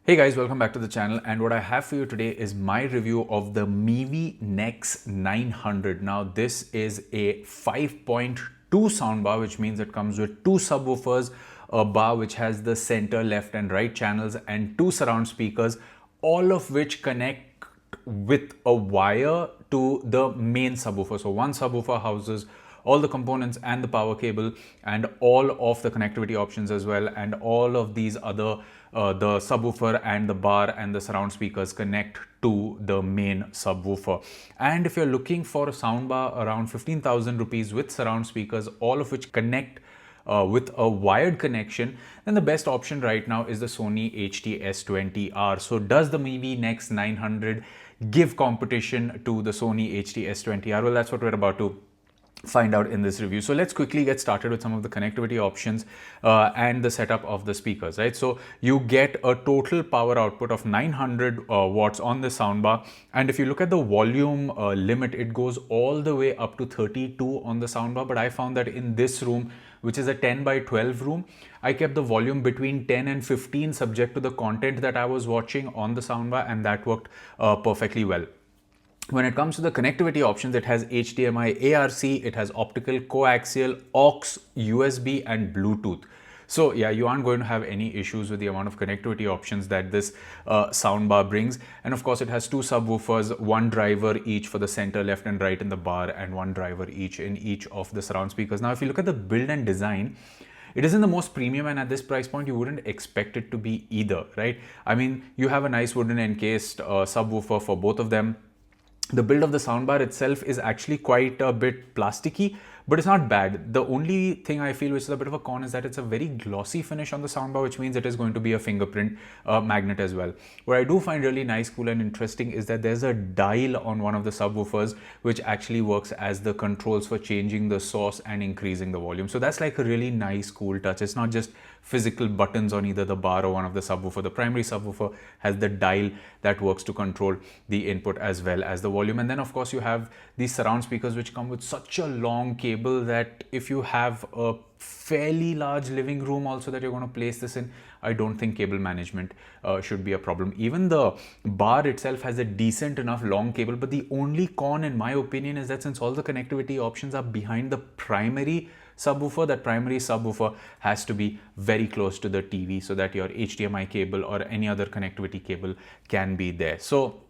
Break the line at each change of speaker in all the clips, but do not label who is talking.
Hey guys, welcome back to the channel, and what I have for you today is my review of the Mivi Nex 900. Now this is a 5.2 soundbar, which means it comes with two subwoofers, a bar which has the center, left and right channels, and two surround speakers, all of which connect with a wire to the main subwoofer. So one subwoofer houses all the components and the power cable and all of the connectivity options as well, and all of these other the subwoofer and the bar and the surround speakers connect to the main subwoofer. And if you're looking for a soundbar around 15,000 rupees with surround speakers, all of which connect with a wired connection, then the best option right now is the Sony HT-S20R. So does the Mivi Nex 900 give competition to the Sony HT-S20R? Well, that's what we're about to find out in this review. So let's quickly get started with some of the connectivity options and the setup of the speakers, right? So you get a total power output of 900 watts on the soundbar, and if you look at the volume limit, it goes all the way up to 32 on the soundbar. But I found that in this room, which is a 10 by 12 room, I kept the volume between 10 and 15 subject to the content that I was watching on the soundbar, and that worked perfectly well. When it comes to the connectivity options, it has HDMI, ARC, it has optical, coaxial, aux, USB and Bluetooth. So yeah, you aren't going to have any issues with the amount of connectivity options that this soundbar brings. And of course, it has two subwoofers, one driver each for the center, left and right in the bar, and one driver each in each of the surround speakers. Now, if you look at the build and design, it isn't the most premium, and at this price point you wouldn't expect it to be either, right? I mean, you have a nice wooden encased subwoofer for both of them. The build of the soundbar itself is actually quite a bit plasticky, but it's not bad. The only thing I feel which is a bit of a con is that it's a very glossy finish on the soundbar, which means it is going to be a fingerprint magnet as well. What I do find really nice, cool and interesting is that there's a dial on one of the subwoofers which actually works as the controls for changing the source and increasing the volume. So that's like a really nice, cool touch. It's not just physical buttons on either the bar or one of the subwoofer. The primary subwoofer has the dial that works to control the input as well as the volume. And then of course you have these surround speakers which come with such a long cable that if you have a fairly large living room also that you're going to place this in, I don't think cable management should be a problem. Even the bar itself has a decent enough long cable, but the only con in my opinion is that since all the connectivity options are behind the primary subwoofer, that primary subwoofer has to be very close to the TV so that your HDMI cable or any other connectivity cable can be there. So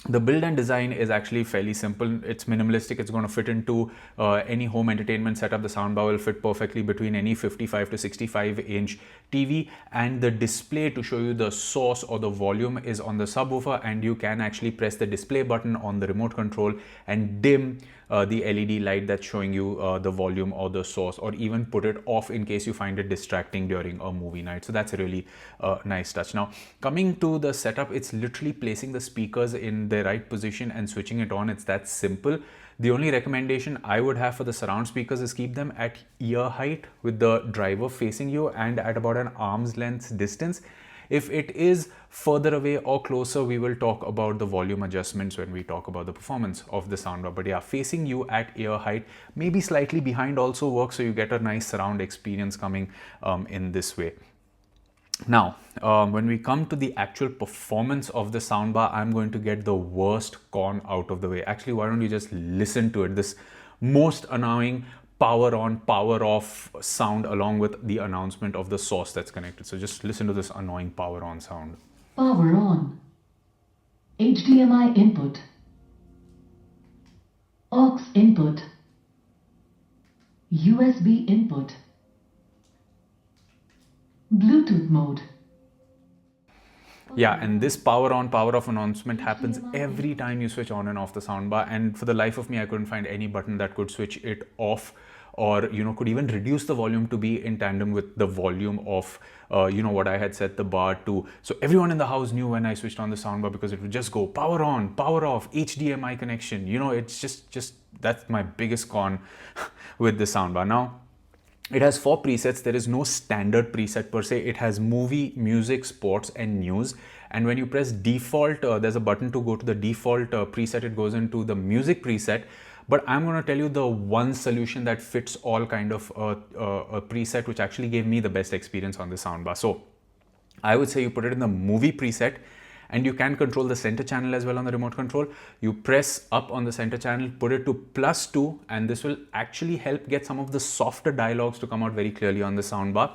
the build and design is actually fairly simple. It's minimalistic. It's going to fit into any home entertainment setup. The soundbar will fit perfectly between any 55 to 65 inch TV, and the display to show you the source or the volume is on the subwoofer, and you can actually press the display button on the remote control and dim the LED light that's showing you the volume or the source, or even put it off in case you find it distracting during a movie night. So that's a really nice touch. Now, coming to the setup, it's literally placing the speakers in the right position and switching it on. It's that simple. The only recommendation I would have for the surround speakers is keep them at ear height with the driver facing you and at about an arm's length distance. If it is further away or closer, we will talk about the volume adjustments when we talk about the performance of the soundbar. But yeah, facing you at ear height, maybe slightly behind also works, so you get a nice surround experience coming in this way. Now, when we come to the actual performance of the soundbar, I'm going to get the worst con out of the way. Actually, why don't you just listen to it? This most annoying power on, power off sound along with the announcement of the source that's connected. So just listen to this annoying power on sound.
Power on. HDMI input. aux input. USB input. Bluetooth mode.
Yeah, and this power on, power off announcement happens every time you switch on and off the soundbar, and for the life of me I couldn't find any button that could switch it off, or could even reduce the volume to be in tandem with the volume of what I had set the bar to. So everyone in the house knew when I switched on the soundbar, because it would just go power on, power off, HDMI connection. It's just that's my biggest con with the soundbar. Now, it has 4 presets. There is no standard preset per se. It has movie, music, sports, and news. And when you press default, there's a button to go to the default preset. It goes into the music preset. But I'm going to tell you the one solution that fits all kind of a preset, which actually gave me the best experience on the soundbar. So I would say you put it in the movie preset, and you can control the center channel as well on the remote control. You press up on the center channel, put it to +2, and this will actually help get some of the softer dialogues to come out very clearly on the soundbar.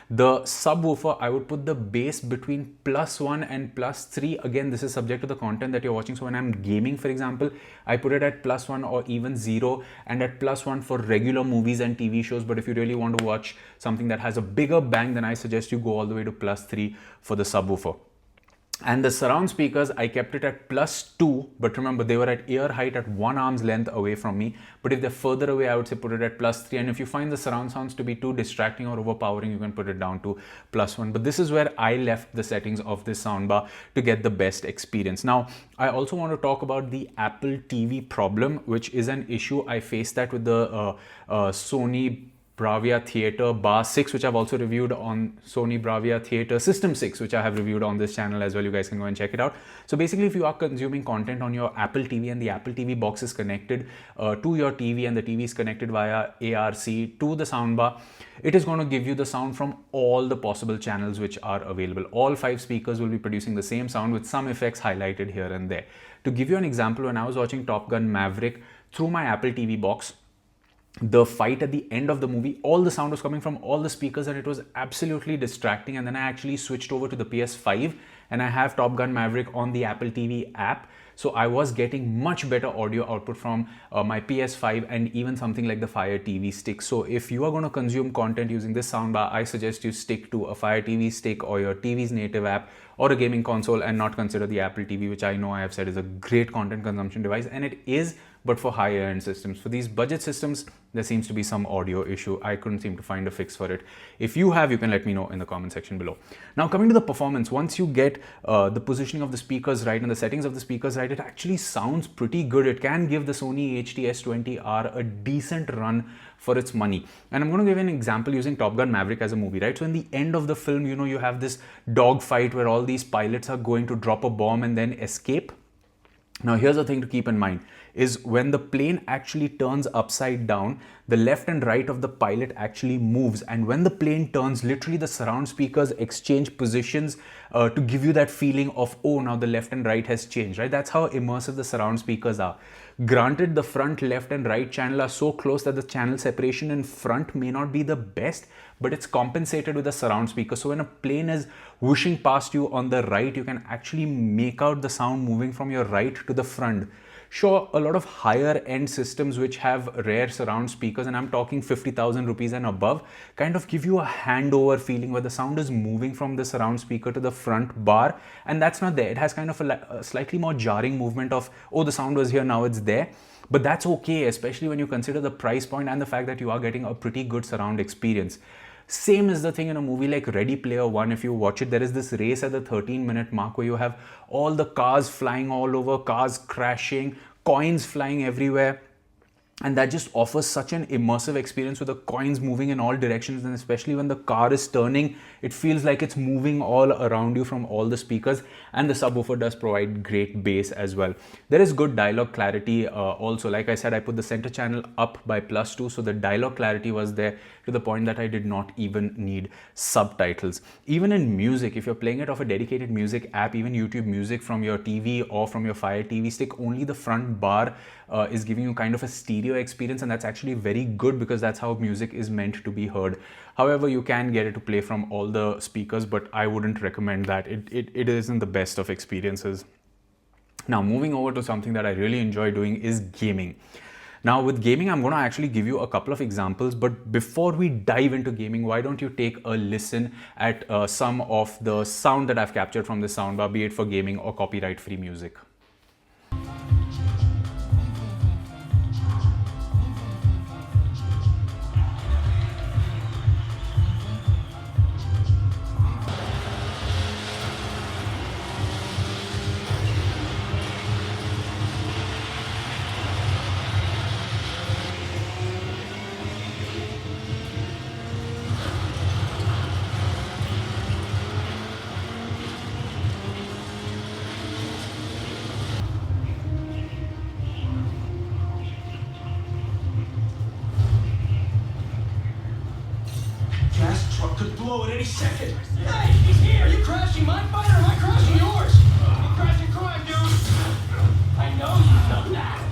The subwoofer, I would put the bass between +1 and +3. Again, this is subject to the content that you're watching. So when I'm gaming, for example, I put it at +1 or even 0, and at +1 for regular movies and TV shows. But if you really want to watch something that has a bigger bang, then I suggest you go all the way to +3 for the subwoofer. And the surround speakers, I kept it at +2, but remember they were at ear height at 1 arm's length away from me. But if they're further away, I would say put it at +3. And if you find the surround sounds to be too distracting or overpowering, you can put it down to +1. But this is where I left the settings of this soundbar to get the best experience. Now, I also want to talk about the Apple TV problem, which is an issue. I faced that with the Sony Bravia Theater Bar 6, which I've also reviewed on Sony Bravia Theater System 6, which I have reviewed on this channel as well. You guys can go and check it out. So basically, if you are consuming content on your Apple TV and the Apple TV box is connected to your TV and the TV is connected via ARC to the soundbar, it is going to give you the sound from all the possible channels which are available. All 5 speakers will be producing the same sound with some effects highlighted here and there. To give you an example, when I was watching Top Gun Maverick through my Apple TV box, the fight at the end of the movie, all the sound was coming from all the speakers and it was absolutely distracting. And then I actually switched over to the PS5 and I have Top Gun Maverick on the Apple TV app. So I was getting much better audio output from my PS5 and even something like the Fire TV stick. So if you are going to consume content using this soundbar, I suggest you stick to a Fire TV stick or your TV's native app or a gaming console and not consider the Apple TV, which I know I have said is a great content consumption device, and it is, but for higher end systems. For these budget systems, there seems to be some audio issue. I couldn't seem to find a fix for it. If you have, you can let me know in the comment section below. Now, coming to the performance, once you get the positioning of the speakers right and the settings of the speakers right, it actually sounds pretty good. It can give the Sony HTS20R a decent run for its money. And I'm going to give you an example using Top Gun Maverick as a movie, right? So in the end of the film, you know, you have this dogfight where all these pilots are going to drop a bomb and then escape. Now, here's the thing to keep in mind is when the plane actually turns upside down, the left and right of the pilot actually moves. And when the plane turns, literally the surround speakers exchange positions to give you that feeling of, oh, now the left and right has changed, right? That's how immersive the surround speakers are. Granted, the front, left and right channel are so close that the channel separation in front may not be the best, but it's compensated with the surround speaker. So when a plane is whooshing past you on the right, you can actually make out the sound moving from your right to the front. Sure, a lot of higher end systems which have rare surround speakers, and I'm talking 50,000 rupees and above, kind of give you a handover feeling where the sound is moving from the surround speaker to the front bar, and that's not there. It has kind of a slightly more jarring movement of, oh, the sound was here, now it's there. But that's okay, especially when you consider the price point and the fact that you are getting a pretty good surround experience. Same is the thing in a movie like Ready Player One. If you watch it, there is this race at the 13-minute mark where you have all the cars flying all over, cars crashing, coins flying everywhere. And that just offers such an immersive experience with the coins moving in all directions. And especially when the car is turning, it feels like it's moving all around you from all the speakers. And the subwoofer does provide great bass as well. There is good dialogue clarity also. Like I said, I put the center channel up by +2. So the dialogue clarity was there to the point that I did not even need subtitles. Even in music, if you're playing it off a dedicated music app, even YouTube Music from your TV or from your Fire TV stick, only the front bar is giving you kind of a stereo experience, and that's actually very good because that's how music is meant to be heard. However, you can get it to play from all the speakers, but I wouldn't recommend that. It isn't the best of experiences. Now, moving over to something that I really enjoy doing is gaming. Now, with gaming, I'm going to actually give you a couple of examples, but before we dive into gaming, why don't you take a listen at some of the sound that I've captured from this soundbar, be it for gaming or copyright-free music.
Gas truck could blow at any second. Hey, he's here! Are you crazy? crashing my fight or am I crashing yours? You're crashing crime, dude. I know you know that.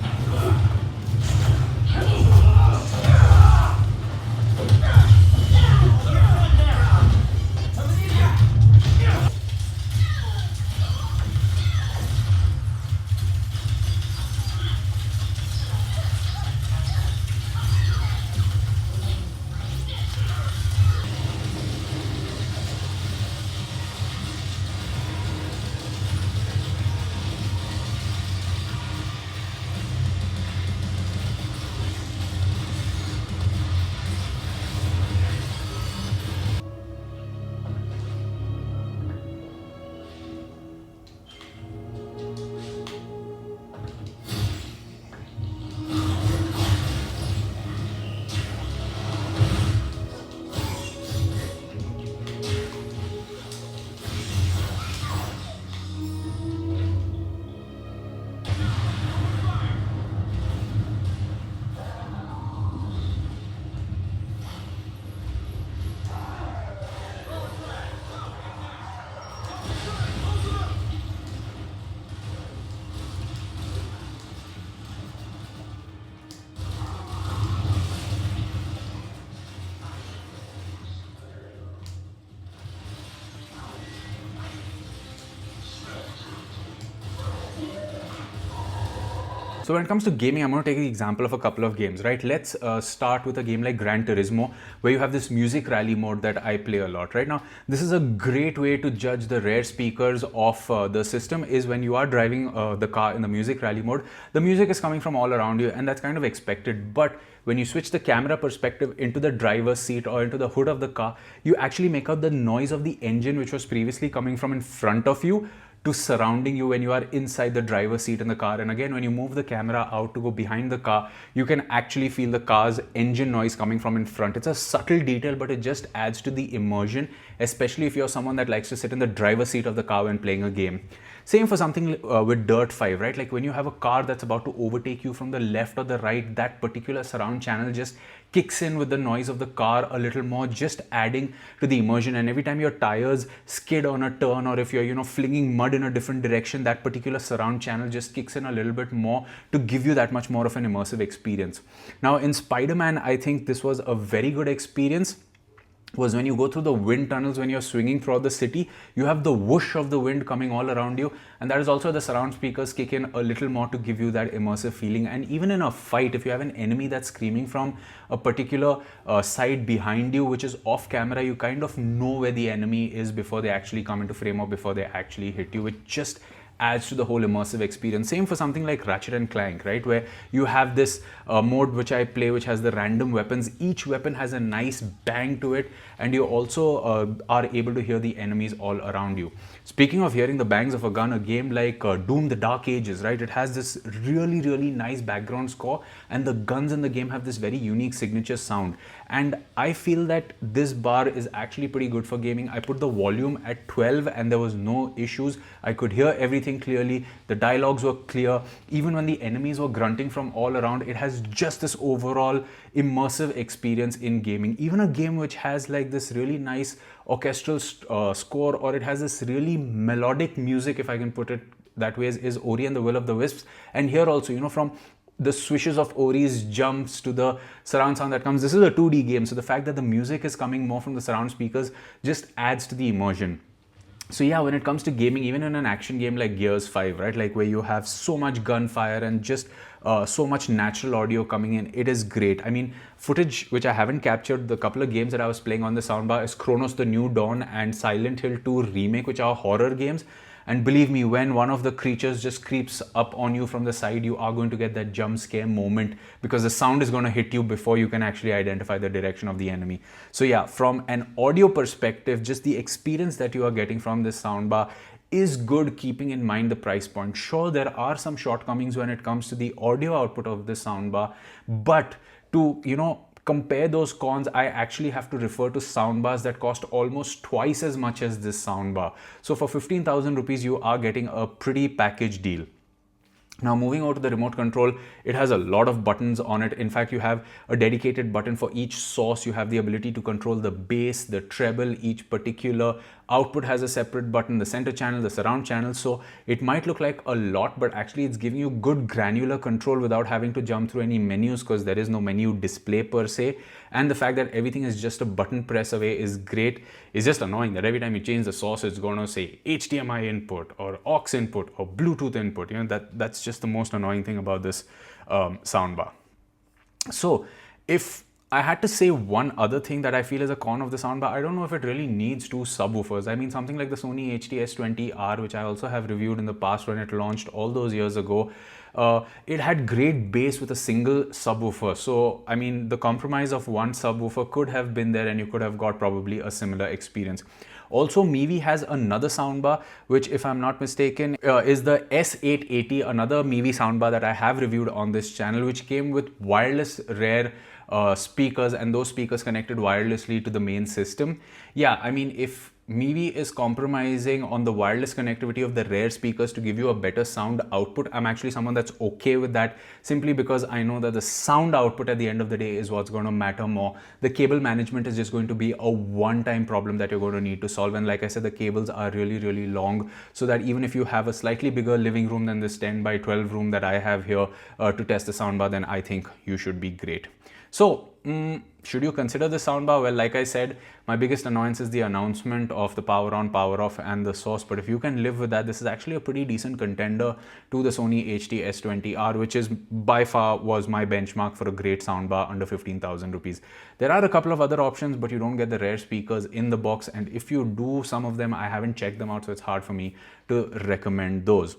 So when it comes to gaming, I'm going to take the example of a couple of games, right? Let's start with a game like Gran Turismo, where you have this music rally mode that I play a lot. Right now, this is a great way to judge the rare speakers of the system. Is when you are driving the car in the music rally mode, the music is coming from all around you, and that's kind of expected. But when you switch the camera perspective into the driver's seat or into the hood of the car, you actually make out the noise of the engine, which was previously coming from in front of you, to surrounding you when you are inside the driver's seat in the car. And again, when you move the camera out to go behind the car, you can actually feel the car's engine noise coming from in front. It's a subtle detail, but it just adds to the immersion, especially if you're someone that likes to sit in the driver's seat of the car when playing a game. Same for something with Dirt 5, right? Like when you have a car that's about to overtake you from the left or the right, that particular surround channel just kicks in with the noise of the car a little more, just adding to the immersion. And every time your tires skid on a turn, or if you're flinging mud in a different direction, that particular surround channel just kicks in a little bit more to give you that much more of an immersive experience. Now in Spider-Man, I think this was a very good experience. Was when you go through the wind tunnels, when you're swinging throughout the city, you have the whoosh of the wind coming all around you, and that is also the surround speakers kick in a little more to give you that immersive feeling. And even in a fight, if you have an enemy that's screaming from a particular side behind you, which is off camera, you kind of know where the enemy is before they actually come into frame or before they actually hit you, which just adds to the whole immersive experience. Same for something like Ratchet and Clank, right? Where you have this mode which I play, which has the random weapons. Each weapon has a nice bang to it, and you also are able to hear the enemies all around you. Speaking of hearing the bangs of a gun, a game like Doom the Dark Ages, right? It has this really, really nice background score, and the guns in the game have this very unique signature sound. And I feel that this bar is actually pretty good for gaming. I put the volume at 12 and there was no issues. I could hear everything clearly. The dialogues were clear. Even when the enemies were grunting from all around, it has just this overall immersive experience in gaming. Even a game which has like this really nice orchestral score, or it has this really melodic music, if I can put it that way, is Ori and the Will of the Wisps. And here also, from the swishes of Ori's jumps to the surround sound that comes. This is a 2D game, so the fact that the music is coming more from the surround speakers just adds to the immersion. So yeah, when it comes to gaming, even in an action game like Gears 5, right, like where you have so much gunfire and just so much natural audio coming in, it is great. I mean, footage which I haven't captured, the couple of games that I was playing on the soundbar is Chronos the New Dawn and Silent Hill 2 Remake, which are horror games. And believe me, when one of the creatures just creeps up on you from the side, you are going to get that jump scare moment, because the sound is going to hit you before you can actually identify the direction of the enemy. So yeah, from an audio perspective, just the experience that you are getting from this soundbar is good, keeping in mind the price point. Sure, there are some shortcomings when it comes to the audio output of this soundbar, but to, compare those cons, I actually have to refer to soundbars that cost almost twice as much as this soundbar. So for 15,000 rupees, you are getting a pretty package deal. Now moving over to the remote control, it has a lot of buttons on it. In fact, you have a dedicated button for each source. You have the ability to control the bass, the treble, each particular output has a separate button, the center channel, the surround channel. So it might look like a lot, but actually it's giving you good granular control without having to jump through any menus, because there is no menu display per se. And the fact that everything is just a button press away is great. It's just annoying that every time you change the source, it's going to say HDMI input or aux input or Bluetooth input. That's just the most annoying thing about this soundbar. So if I had to say one other thing that I feel is a con of the soundbar, I don't know if it really needs two subwoofers. I mean, something like the Sony HDS20R, which I also have reviewed in the past when it launched all those years ago, it had great bass with a single subwoofer. So, I mean, the compromise of one subwoofer could have been there and you could have got probably a similar experience. Also, Mivi has another soundbar, which, if I'm not mistaken, is the S880, another Mivi soundbar that I have reviewed on this channel, which came with wireless rear speakers, and those speakers connected wirelessly to the main system. Yeah, I mean, if Mivi is compromising on the wireless connectivity of the rear speakers to give you a better sound output, I'm actually someone that's okay with that, simply because I know that the sound output at the end of the day is what's going to matter more. The cable management is just going to be a one-time problem that you're going to need to solve. And like I said, the cables are really, really long, so that even if you have a slightly bigger living room than this 10 by 12 room that I have here to test the soundbar, then I think you should be great. So, should you consider the soundbar? Well, like I said, my biggest annoyance is the announcement of the power on, power off and the source. But if you can live with that, this is actually a pretty decent contender to the Sony HDS20R, which is by far was my benchmark for a great soundbar under 15,000 rupees. There are a couple of other options, but you don't get the rear speakers in the box. And if you do, some of them, I haven't checked them out, so it's hard for me to recommend those.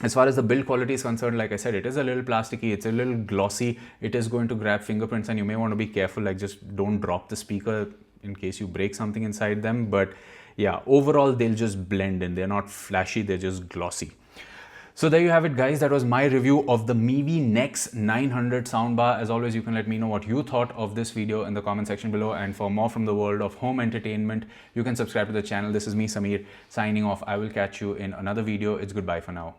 As far as the build quality is concerned, like I said, it is a little plasticky, it's a little glossy, it is going to grab fingerprints, and you may want to be careful, like just don't drop the speaker in case you break something inside them. But yeah, overall they'll just blend in. They're not flashy, they're just glossy. So there you have it, guys. That was my review of the Mivi Nex 900 soundbar. As always, you can let me know what you thought of this video in the comment section below. And for more from the world of home entertainment, you can subscribe to the channel. This is me, Samir, signing off. I will catch you in another video. It's goodbye for now.